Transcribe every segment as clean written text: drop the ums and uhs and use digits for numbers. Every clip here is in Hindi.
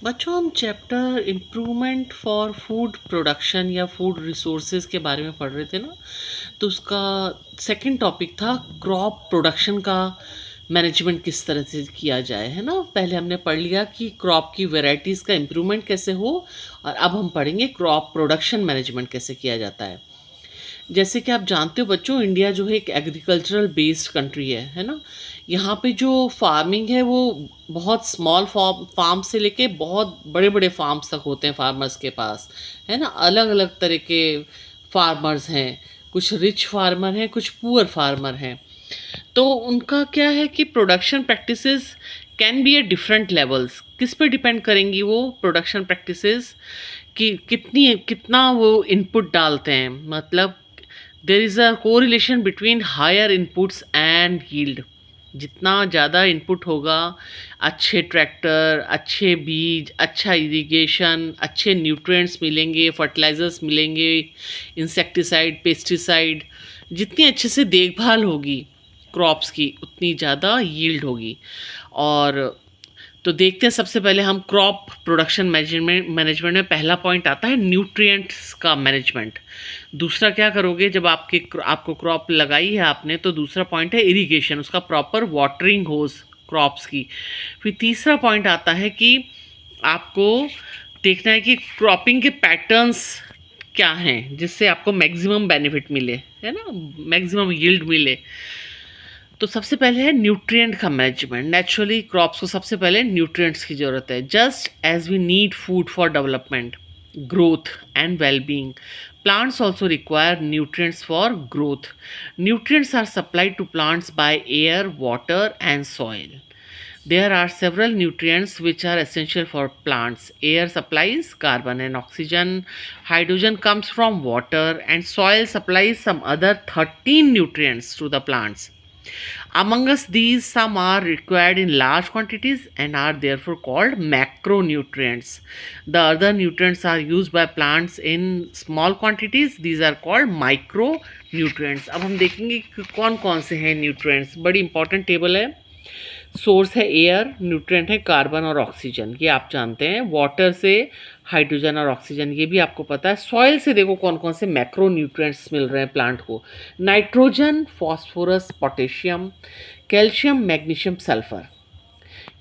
बच्चों हम chapter improvement for food production या फूड रिसोर्सेज के बारे में पढ़ रहे थे ना। तो उसका सेकंड टॉपिक था क्रॉप प्रोडक्शन का मैनेजमेंट किस तरह से किया जाए, है ना। पहले हमने पढ़ लिया कि क्रॉप की वैरायटीज़ का इम्प्रूवमेंट कैसे हो, और अब हम पढ़ेंगे क्रॉप प्रोडक्शन मैनेजमेंट कैसे किया जाता है। जैसे कि आप जानते हो बच्चों, इंडिया जो है एक एग्रीकल्चरल बेस्ड कंट्री है ना। यहाँ पे जो फार्मिंग है वो बहुत स्मॉल फार्म से लेके बहुत बड़े बड़े फार्म्स तक होते हैं फार्मर्स के पास, है ना। अलग अलग तरह के फार्मर्स हैं, कुछ रिच फार्मर हैं, कुछ पुअर फार्मर हैं। तो उनका क्या है कि production practices can be a different levels. किस पे डिपेंड करेंगी वो प्रोडक्शन प्रैक्टिसेस, कि कितना वो इनपुट डालते हैं। मतलब there is a correlation between higher inputs and yield. जितना ज़्यादा इनपुट होगा, अच्छे ट्रैक्टर, अच्छे बीज, अच्छा इरिगेशन, अच्छे न्यूट्रिएंट्स मिलेंगे, फर्टिलाइजर्स मिलेंगे, इंसेक्टिसाइड, पेस्टिसाइड, जितनी अच्छे से देखभाल होगी क्रॉप्स की उतनी ज़्यादा यील्ड होगी। और तो देखते हैं, सबसे पहले हम क्रॉप प्रोडक्शन मैनेजमेंट में पहला पॉइंट आता है न्यूट्रिएंट्स का मैनेजमेंट। दूसरा क्या करोगे, जब आपको क्रॉप लगाई है आपने, तो दूसरा पॉइंट है इरिगेशन, उसका प्रॉपर वाटरिंग होज क्रॉप्स की। फिर तीसरा पॉइंट आता है कि आपको देखना है कि क्रॉपिंग के पैटर्न्स क्या हैं जिससे आपको मैक्सिमम बेनिफिट मिले, है ना, मैक्सिमम यील्ड मिले। तो सबसे पहले है न्यूट्रिएंट का मैनेजमेंट। नेचुरली क्रॉप्स को सबसे पहले न्यूट्रिएंट्स की ज़रूरत है। Just as we need food for development, growth and well-being, plants also require nutrients for growth. Nutrients are supplied to plants by air, water and soil. There are several nutrients which are essential for plants. Air supplies carbon and oxygen, hydrogen comes from water, and soil supplies some other 13 nutrients to the plants. Among us, these some are required in large quantities and are therefore called macronutrients. The other nutrients are used by plants in small quantities. These are called micronutrients. अब हम देखेंगे कि कौन कौन से हैं न्यूट्रिएंट्स। बड़ी इंपॉर्टेंट टेबल है। सोर्स है एयर, न्यूट्रिएंट है कार्बन और ऑक्सीजन, ये आप जानते हैं। वाटर से हाइड्रोजन और ऑक्सीजन, ये भी आपको पता है। सॉइल से देखो कौन कौन से मैक्रो न्यूट्रिएंट्स मिल रहे हैं प्लांट को। Nitrogen, phosphorus, potassium, calcium, magnesium, sulphur,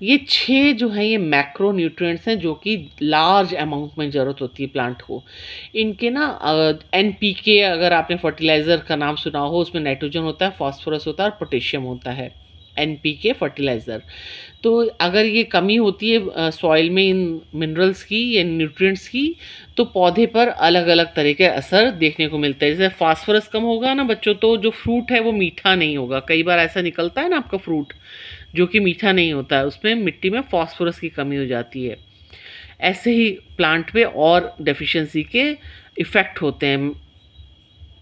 ये 6 जो हैं ये मैक्रो न्यूट्रिएंट्स हैं जो कि लार्ज अमाउंट में ज़रूरत होती है प्लांट को। इनके ना NPK, अगर आपने फर्टिलाइज़र का नाम सुना हो, उसमें नाइट्रोजन होता है, फॉस्फोरस होता है और पोटेशियम होता है। NPK fertiliser. तो अगर ये कमी होती है सॉइल में इन मिनरल्स की या न्यूट्रिएंट्स की, तो पौधे पर अलग अलग तरह के असर देखने को मिलता है। जैसे फास्फोरस कम होगा ना बच्चों, तो जो फ्रूट है वो मीठा नहीं होगा। कई बार ऐसा निकलता है ना आपका फ्रूट जो कि मीठा नहीं होता है, उसमें मिट्टी में फास्फोरस की कमी हो जाती है। ऐसे ही प्लांट पे और डेफिशिएंसी के इफ़ेक्ट होते हैं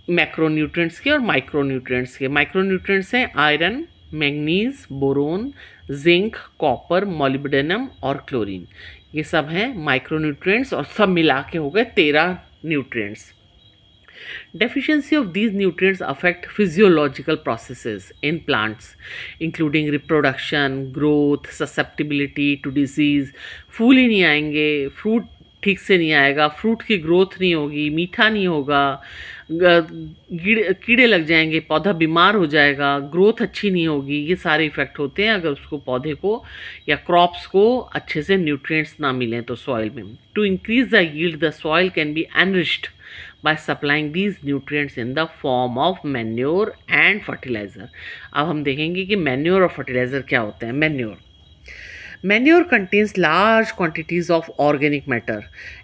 मैक्रोन्यूट्रिएंट्स के और माइक्रोन्यूट्रिएंट्स के। माइक्रोन्यूट्रिएंट्स हैं iron, manganese, boron, zinc, copper, molybdenum और क्लोरीन। ये सब हैं माइक्रोन्यूट्रिएंट्स और सब मिला के हो गए 13 nutrients. Deficiency of these nutrients affect physiological processes in plants, including reproduction, growth, susceptibility to disease. फूल ही नहीं आएंगे, फ्रूट ठीक से नहीं आएगा, फ्रूट की ग्रोथ नहीं होगी, मीठा नहीं होगा, कीड़े लग जाएंगे, पौधा बीमार हो जाएगा, ग्रोथ अच्छी नहीं होगी। ये सारे इफ़ेक्ट होते हैं अगर उसको पौधे को या क्रॉप्स को अच्छे से न्यूट्रिएंट्स ना मिलें तो सॉइल में। To increase the yield, the soil can be enriched by supplying these nutrients in the form of manure and fertilizer. अब हम देखेंगे कि manure और fertilizer क्या होते हैं। Manure contains large quantities of organic matter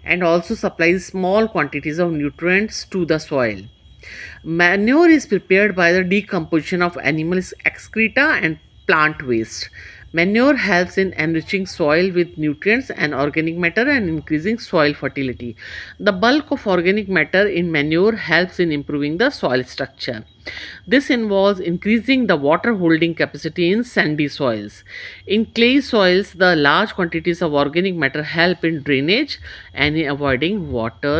and also supplies small quantities of nutrients to the soil. Manure is prepared by the decomposition of animals' excreta and plant waste. Manure helps in enriching soil with nutrients and organic matter and increasing soil fertility. The bulk of organic matter in manure helps in improving the soil structure. This involves increasing the water holding capacity in sandy soils. In clay soils, the large quantities of organic matter help in drainage and in avoiding water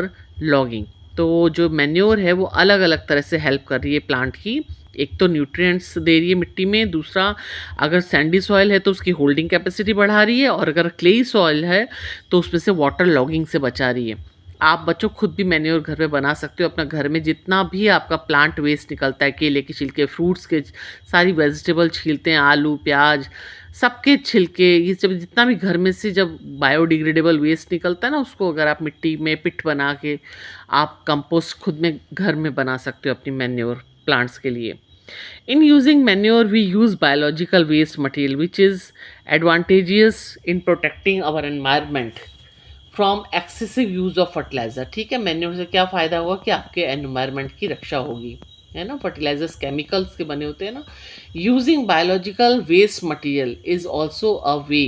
logging. तो जो मैन्योर है वो अलग अलग तरह से हेल्प कर रही है प्लांट की एक तो न्यूट्रिएंट्स दे रही है मिट्टी में, दूसरा अगर सैंडी सॉइल है तो उसकी होल्डिंग कैपेसिटी बढ़ा रही है, और अगर क्लेई सॉइल है तो उसमें से वाटर लॉगिंग से बचा रही है। आप बच्चों खुद भी मैन्योर घर पे बना सकते हो। अपना घर में जितना भी आपका प्लांट वेस्ट निकलता है, केले के छिलके, फ्रूट्स के, सारी वेजिटेबल छीलते हैं, आलू प्याज सबके छिलके, ये जब जितना भी घर में से जब बायोडिग्रेडेबल वेस्ट निकलता है ना, उसको अगर आप मिट्टी में पिट बना के आप कंपोस्ट खुद में घर में बना सकते हो अपनी मैन्योर प्लांट्स के लिए। In using manure, we use biological waste material, which is advantageous in protecting our environment from excessive use of fertilizer। ठीक है, मैन्योर से क्या फ़ायदा हुआ कि आपके एनवायरनमेंट की रक्षा होगी, है ना। फर्टिलाइजर्स केमिकल्स के बने होते हैं ना। Using biological waste material is also a way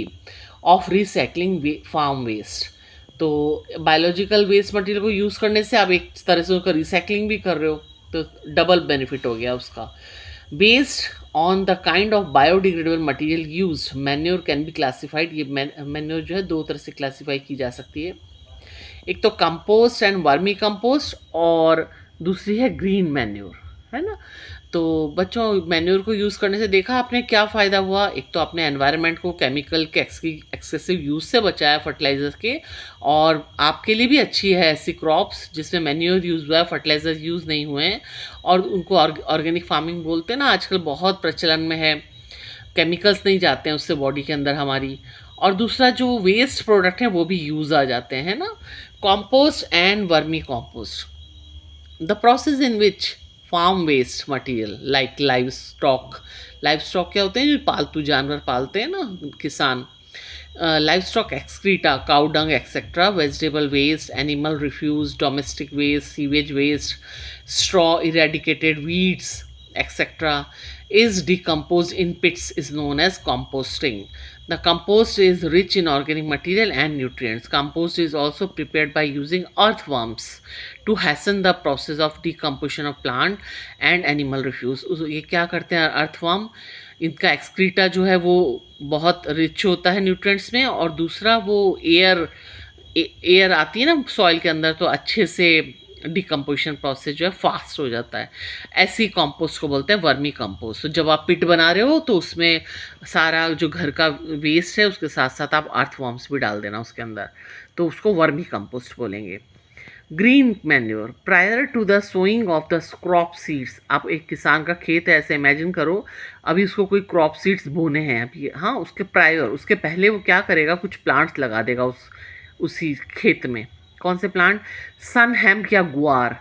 of recycling farm waste. तो बायोलॉजिकल वेस्ट मटेरियल को यूज़ करने से आप एक तरह से उसका रिसाइकलिंग भी कर रहे हो, तो डबल बेनिफिट हो गया उसका। Based on the kind of biodegradable material used, manure can be classified. ये मैन्योर जो है दो तरह से क्लासीफाई की जा सकती है, एक तो कंपोस्ट एंड वर्मी कंपोस्ट, और दूसरी है ग्रीन मैन्योर, है ना। तो बच्चों, मैन्योर को यूज़ करने से देखा आपने क्या फ़ायदा हुआ। एक तो आपने एनवायरनमेंट को केमिकल के एक्सेसिव यूज़ से बचाया फर्टिलाइजर्स के, और आपके लिए भी अच्छी है ऐसी क्रॉप्स जिसमें मैन्योर यूज़ हुआ है, फर्टिलाइजर यूज़ नहीं हुए हैं, और उनको ऑर्गेनिक फार्मिंग बोलते हैं ना, आजकल बहुत प्रचलन में है। केमिकल्स नहीं जाते हैं उससे बॉडी के अंदर हमारी, और दूसरा जो वेस्ट प्रोडक्ट है वो भी यूज़ आ जाते हैं ना। Compost and vermi compost, the process in which farm waste material like livestock क्या होते हैं, जो पालतू जानवर पालते हैं ना किसान, livestock excreta, cow dung etc., vegetable waste, animal refuse, domestic waste, sewage waste, straw, eradicated weeds etc., is decomposed in pits is known as composting. The compost is rich in organic material and nutrients. Compost is also prepared by using earthworms to hasten the process of decomposition of plant and animal refuse. ये क्या करते हैं अर्थवर्म, इनका एक्सक्रीटा जो है वो बहुत रिच होता है न्यूट्रिएंट्स में, और दूसरा वो एयर आती है ना सॉइल के अंदर, तो अच्छे से डिकम्पोजिशन प्रोसेस जो है फास्ट हो जाता है। ऐसी कंपोस्ट को बोलते हैं वर्मी कंपोस्ट। तो जब आप पिट बना रहे हो तो उसमें सारा जो घर का वेस्ट है उसके साथ साथ आप अर्थवर्म्स भी डाल देना उसके अंदर, तो उसको वर्मी कंपोस्ट बोलेंगे। Green manure, prior to the sowing of the crop seeds. आप एक किसान का खेत है ऐसे इमेजिन करो, अभी उसको कोई क्रॉप सीड्स बोने हैं अभी, हाँ, उसके प्रायर, उसके पहले वो क्या करेगा, कुछ प्लांट्स लगा देगा उसी खेत में। कौन से प्लांट? सन हेम्प या गुआर,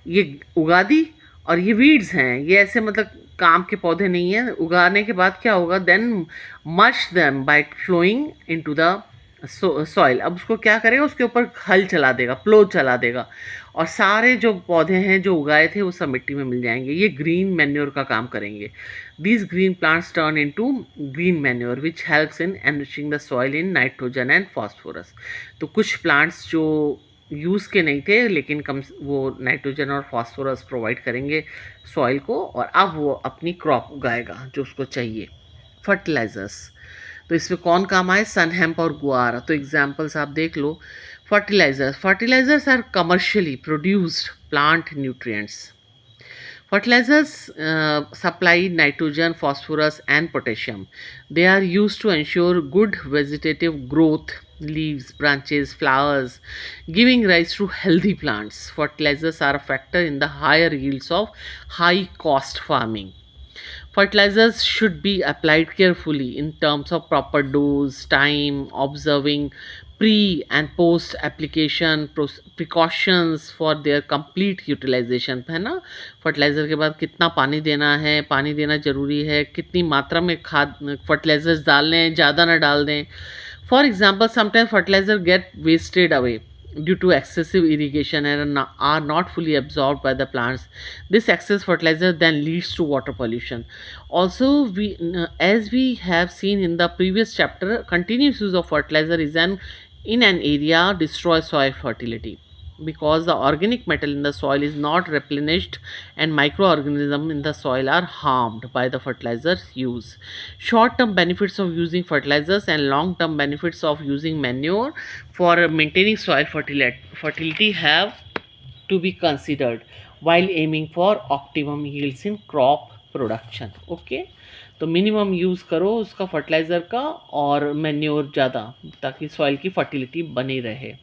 ये उगा दी, और ये वीड्स हैं, ये ऐसे मतलब काम के पौधे नहीं हैं। उगाने के बाद क्या होगा, then mash them by flowing into the soil. अब उसको क्या करेगा, उसके ऊपर हल चला देगा, प्लो चला देगा, और सारे जो पौधे हैं जो उगाए थे वो सब मिट्टी में मिल जाएंगे। ये ग्रीन मैन्योर का काम करेंगे। These green plants turn into green manure which helps in enriching the soil in nitrogen and phosphorus. तो कुछ प्लांट्स जो यूज़ के नहीं थे लेकिन कम, वो नाइट्रोजन और फॉस्फोरस प्रोवाइड करेंगे सॉइल को, और अब वो अपनी क्रॉप उगाएगा जो उसको चाहिए। फर्टिलाइजर्स, तो इसमें कौन काम आए, सन हेम्प और गुआर। तो एग्जाम्पल्स आप देख लो। Fertilisers are commercially produced plant nutrients. Fertilizers supply nitrogen, phosphorus, and potassium. They are used to ensure good vegetative growth, leaves, branches, flowers, giving rise to healthy plants. Fertilizers are a factor in the higher yields of high cost farming. Fertilizers should be applied carefully in terms of proper dose, time, observing pre and post application precautions for their complete utilization, है ना। फर्टिलाइज़र के बाद कितना पानी देना है, पानी देना ज़रूरी है, कितनी मात्रा में खाद फर्टिलाइजर्स डालने हैं, ज़्यादा ना डाल दें। For example, sometimes fertiliser get wasted away due to excessive irrigation and are not fully absorbed by the plants. This excess fertilizer then leads to water pollution. Also, as we have seen in the previous chapter, continuous use of fertilizer in an area destroys soil fertility because the organic matter in the soil is not replenished and microorganisms in the soil are harmed by the fertilizers use. Short term benefits of using fertilizers and long term benefits of using manure for maintaining soil fertility have to be considered while aiming for optimum yields in crop production. Okay, तो मिनिमम यूज़ करो उसका फर्टिलाइज़र का और मैन्योर ज़्यादा, ताकि सॉइल की फर्टिलिटी बनी रहे।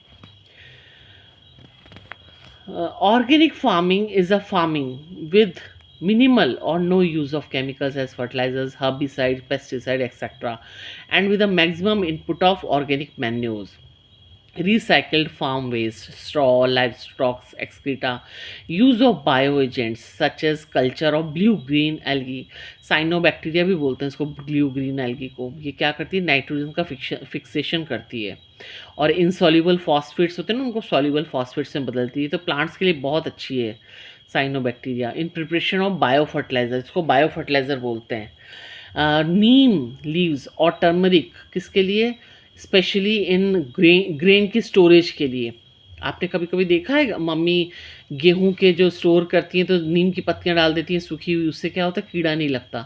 Organic farming is a farming with minimal or no use of chemicals as fertilizers, herbicides, pesticides, etc., and with a maximum input of organic manures, recycled farm waste, straw, livestock excreta, use of bioagents such as culture of blue-green algae, cyanobacteria भी बोलते हैं इसको, ब्लू ग्रीन एल्गी को। ये क्या करती है, नाइट्रोजन का फिक्सेशन करती है और इनसॉल्युबल फॉस्फेट्स होते हैं ना, उनको सॉल्युबल फॉस्फेट्स में बदलती है। तो प्लांट्स के लिए बहुत अच्छी है cyanobacteria. In preparation of bio fertiliser, इसको बायो फर्टिलाइजर बोलते हैं। नीम लीव्स और टर्मरिक किसके लिए, स्पेशली इन ग्रेन की स्टोरेज के लिए। आपने कभी कभी देखा है मम्मी गेहूं के जो स्टोर करती हैं तो नीम की पत्तियां डाल देती हैं सूखी हुई, उससे क्या होता है, कीड़ा नहीं लगता।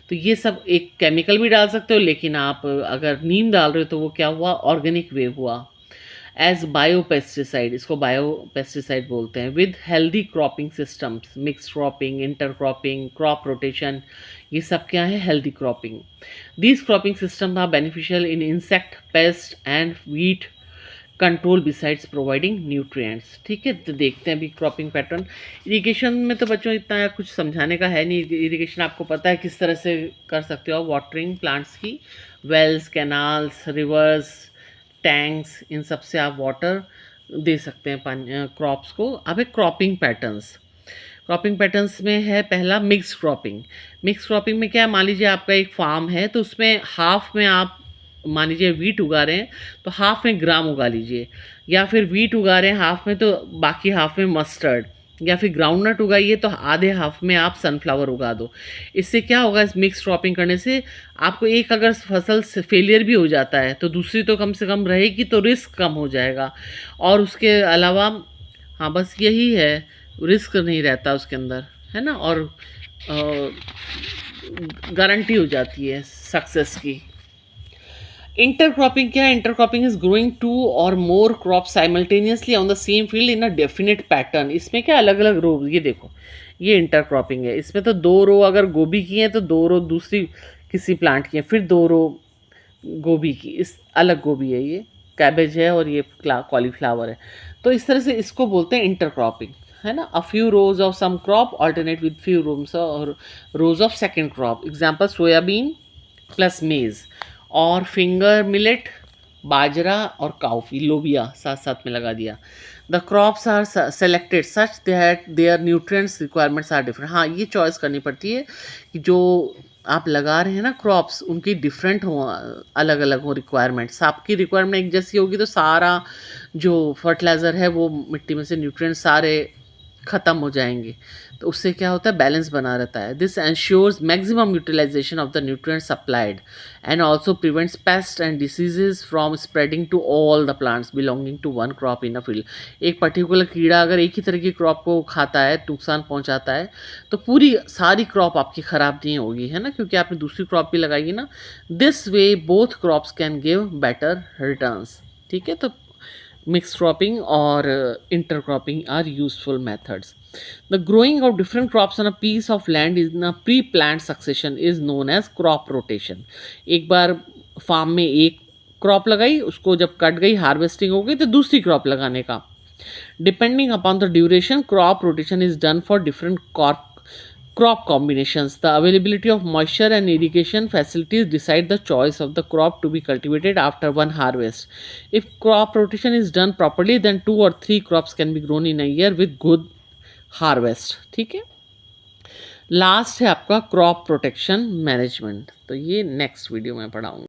तो ये सब एक केमिकल भी डाल सकते हो, लेकिन आप अगर नीम डाल रहे हो तो वो क्या हुआ, ऑर्गेनिक वे हुआ। एज बायो पेस्टिसाइड, इसको बायो पेस्टिसाइड बोलते हैं। With healthy cropping systems, mix cropping, inter cropping, crop rotation, ये सब क्या है, healthy cropping. These cropping system are beneficial in insect, pest and weed control besides providing nutrients. ठीक है, तो देखते हैं अभी क्रॉपिंग पैटर्न। इरिगेशन में तो बच्चों इतना कुछ समझाने का है नहीं, इरिगेशन आपको पता है किस तरह से कर सकते हो। वाटरिंग प्लांट्स की, वेल्स, कैनाल्स, रिवर्स, टैंक्स, इन सब से आप वाटर दे सकते हैं क्रॉप्स को। अब एक क्रॉपिंग पैटर्न्स, क्रॉपिंग पैटर्न्स में है पहला मिक्स क्रॉपिंग। मिक्स क्रॉपिंग में क्या है, मान लीजिए आपका एक फार्म है तो उसमें हाफ में आप मान लीजिए वीट उगा रहे हैं तो हाफ में ग्राम उगा लीजिए, या फिर वीट उगा रहे हैं हाफ में तो बाकी हाफ में मस्टर्ड, या फिर ग्राउंडनट उगाइए तो आधे हाफ में आप सनफ्लावर उगा दो। इससे क्या होगा, इस मिक्स क्रॉपिंग करने से आपको एक अगर फसल फेलियर भी हो जाता है तो दूसरी तो कम से कम रहेगी, तो रिस्क कम हो जाएगा। और उसके अलावा हाँ बस यही है, रिस्क नहीं रहता उसके अंदर, है ना, और गारंटी हो जाती है सक्सेस की। इंटरक्रॉपिंग क्या है, इंटरक्रॉपिंग इज ग्रोइंग टू और more crop simultaneously on the same field in a definite pattern. इसमें क्या अलग अलग रो, ये देखो ये इंटरक्रॉपिंग है। इसमें तो 2 रो अगर गोभी की है तो 2 रो दूसरी किसी प्लांट की है, फिर 2 रो गोभी की, इस अलग गोभी है, ये कैबेज है और ये कॉलीफ्लावर है। तो इस तरह से इसको बोलते हैं इंटरक्रॉपिंग, है ना। A few rows of some crop alternate with few rows और rows of second crop. Example soybean plus maize, और फिंगर मिलेट, बाजरा और काउपी, लोबिया साथ साथ में लगा दिया। The crops are selected such that their nutrients requirements are different. हाँ, ये चॉइस करनी पड़ती है कि जो आप लगा रहे हैं ना क्रॉप्स, उनकी डिफरेंट हो, अलग अलग हो रिक्वायरमेंट्स। आपकी रिक्वायरमेंट एक जैसी होगी तो सारा जो फर्टिलाइज़र है वो मिट्टी में से न्यूट्रिएंट्स सारे ख़त्म हो जाएंगे, तो उससे क्या होता है, बैलेंस बना रहता है। This ensures maximum utilisation of the nutrients supplied and also prevents pest and diseases from spreading to all the plants belonging to one crop in a field. एक पर्टिकुलर कीड़ा अगर एक ही तरह की क्रॉप को खाता है, नुकसान पहुंचाता है, तो पूरी सारी क्रॉप आपकी ख़राब नहीं होगी, है ना, क्योंकि आपने दूसरी क्रॉप भी लगाई ना। This way both crops can give better returns. ठीक है, तो mixed cropping or intercropping are useful methods. The growing of different crops on a piece of land in a pre-planned succession is known as crop rotation. एक बार फार्म में एक क्रॉप लगाई, उसको जब कट गई, हार्वेस्टिंग हो गई, तो दूसरी क्रॉप लगाने का। Depending upon the duration, crop rotation is done for different crop combinations. The availability of moisture and irrigation facilities decide the choice of the crop to be cultivated after one harvest. If crop rotation is done properly, then 2 or 3 crops can be grown in a year with good harvest. ठीक है, लास्ट है आपका क्रॉप प्रोटेक्शन मैनेजमेंट, तो ये नेक्स्ट वीडियो में पढ़ाऊंगा।